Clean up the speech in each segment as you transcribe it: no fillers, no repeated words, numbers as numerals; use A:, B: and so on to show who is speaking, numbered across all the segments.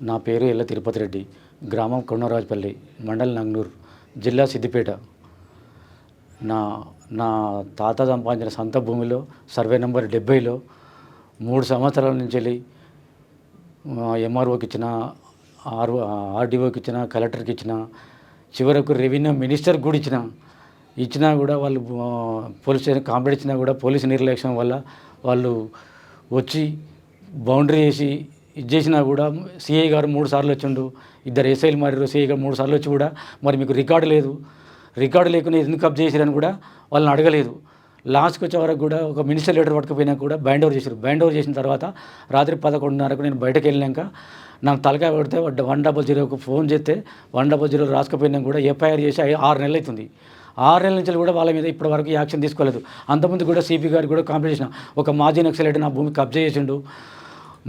A: నా పేరు ఎల్ల తిరుపతి రెడ్డి, గ్రామం కొండరాజపల్లి, మండల్ నంగనూరు, జిల్లా సిద్దిపేట. నా నా తాత సంపాదించిన సొంత భూమిలో సర్వే నెంబర్ 70లో 3 సంవత్సరాల నుంచి వెళ్ళి ఎంఆర్ఓకి ఇచ్చిన, ఆర్డీఓకి ఇచ్చిన, కలెక్టర్కి ఇచ్చిన, చివరకు రెవెన్యూ మినిస్టర్కి కూడా ఇచ్చినా కూడా వాళ్ళు పోలీస్ స్టేషన్ కంప్లైంట్ ఇచ్చినా కూడా పోలీసు నిర్లక్ష్యం వల్ల వాళ్ళు వచ్చి బౌండరీ చేసి ఇది చేసినా కూడా సిఐ గారు 3 సార్లు వచ్చిండు, 2 ఎస్ఐలు మారారు, సిఐ గారు 3 సార్లు వచ్చి కూడా మరి మీకు రికార్డు లేదు, రికార్డు లేకుండా ఎందుకు కబ్జా చేశారని కూడా వాళ్ళని అడగలేదు. లాస్ట్కి వచ్చే వరకు కూడా ఒక మినిస్టర్ లెటర్ పట్టుకుపోయినా కూడా బైండ్ ఓవర్ చేశారు. బైండ్ ఓవర్ చేసిన తర్వాత రాత్రి 11:30కు నేను బయటకు వెళ్ళాక నాకు తలకాయ పడితే 100కు ఫోన్ చేస్తే 100 రాసుకుపోయినా కూడా ఎఫ్ఐఆర్ చేసి 6 నెలలు అవుతుంది. 6 నెలల నుంచి కూడా వాళ్ళ మీద ఇప్పటి వరకు యాక్షన్ తీసుకోలేదు. అంతకుముందు కూడా సిపి గారికి కూడా కంప్లైంట్ చేసిన, ఒక మాజీ నక్సలైట్ నా భూమి కబ్జా చేసిండు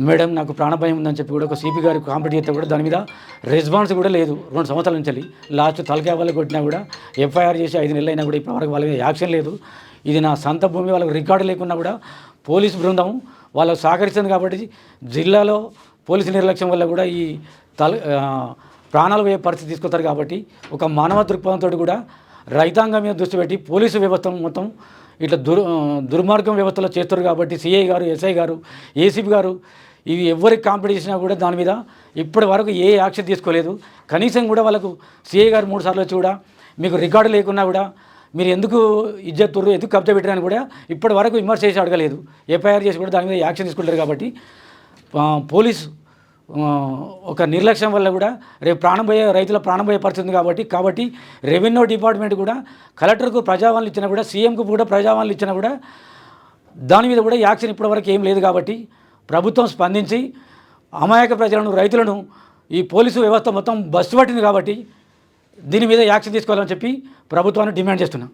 A: మేడం, నాకు ప్రాణభయం ఉందని చెప్పి కూడా ఒక సిపి గారికి కంప్లైంట్ చేస్తే కూడా దాని మీద రెస్పాన్స్ కూడా లేదు. 2 సంవత్సరాల నుంచి లాస్ట్ తలకాయ వాళ్ళు కొట్టినా కూడా ఎఫ్ఐఆర్ చేసి 5 నెలలు అయినా కూడా ఇప్పటివరకు వాళ్ళ మీద యాక్షన్ లేదు. ఇది నా సొంత భూమి, వాళ్ళకి రికార్డు లేకున్నా కూడా పోలీసు బృందం వాళ్ళకు సహకరిస్తుంది కాబట్టి జిల్లాలో పోలీసు నిర్లక్ష్యం వల్ల కూడా ఈ ప్రాణాలు పోయే పరిస్థితి తీసుకొస్తారు. కాబట్టి ఒక మానవ దృక్పథంతో కూడా రైతాంగం మీద దృష్టి పెట్టి పోలీసు వ్యవస్థ మొత్తం ఇట్లా దుర్మార్గం వ్యవస్థలో చేస్తారు. కాబట్టి సిఐ గారు, ఎస్ఐ గారు, ఏసీపీ గారు ఇవి ఎవరికి కాంప్లైంట్ చేసినా కూడా దాని మీద ఇప్పటి వరకు ఏ యాక్షన్ తీసుకోలేదు. కనీసం కూడా వాళ్ళకు సిఐ గారు 3 సార్లు వచ్చి కూడా మీకు రికార్డు లేకున్నా కూడా మీరు ఎందుకు ఇజ్జత్తుర్రు, ఎందుకు కబ్జా పెట్టారని కూడా ఇప్పటి వరకు విమర్శ చేసి అడగలేదు. ఎఫ్ఐఆర్ చేసి కూడా దాని మీద యాక్షన్ తీసుకుంటారు. కాబట్టి పోలీసు ఒక నిర్లక్ష్యం వల్ల కూడా రేపు రైతుల ప్రాణం పోయే పరిస్థితి ఉంది. కాబట్టి రెవెన్యూ డిపార్ట్మెంట్ కూడా కలెక్టర్కు ప్రజావాణులు ఇచ్చినా కూడా, సీఎంకు కూడా ప్రజావాణులు ఇచ్చినా కూడా దాని మీద కూడా యాక్షన్ ఇప్పటివరకు ఏం లేదు. కాబట్టి ప్రభుత్వం స్పందించి అమాయక ప్రజలను, రైతులను ఈ పోలీసు వ్యవస్థ మొత్తం బస్సు పట్టింది. కాబట్టి దీని మీద యాక్షన్ తీసుకోవాలని చెప్పి ప్రభుత్వాన్ని డిమాండ్ చేస్తున్నాం.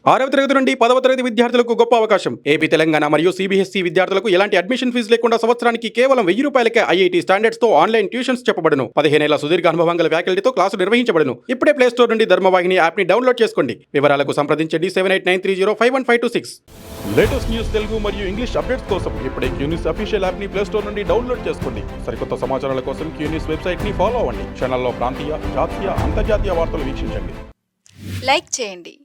B: 6వ తరగతి నుండి 10వ తరగతి విద్యార్థులకు గొప్ప అవకాశం. ఏపీ, తెలంగాణ మరియు సిబిఎస్ఈ విద్యార్థులకు ఎలాంటి అడ్మిషన్ ఫీజు లేకుండా సంవత్సరానికి కేవలం 1000 రూపాయలకే ఐఐటీ స్టాండర్డ్స్ తో ఆన్లైన్ ట్యూషన్స్ చెప్పబడును. 15 ఏళ్ల సుదీర్ఘ అనుభవం గల ఫ్యాకల్టీతో క్లాసులు నిర్వహించబడును. ఇప్పుడే ప్లే స్టోర్ నుండి ధర్మవాహిని యాప్ ని డౌన్లోడ్ చేసుకోండి. వివరాలకు సంప్రదించండి 7893051526. లేటెస్ట్ న్యూస్ తెలుగు మరియు ఇంగ్లీష్ అప్డేట్స్ కోసం ఇప్పుడే క్యూన్యూస్ అఫీషియల్ యాప్ ని ప్లే స్టోర్ నుండి డౌన్లోడ్ చేసుకోండి. సరికొత్త సమాచారాల కోసం క్యూన్యూస్ వెబ్సైట్ ని ఫాలో అవ్వండి. ఛానల్లో ప్రాంతీయ, జాతీయ, అంతర్జాతీయ వార్తలు వీక్షించండి.
C: లైక్ చేయండి.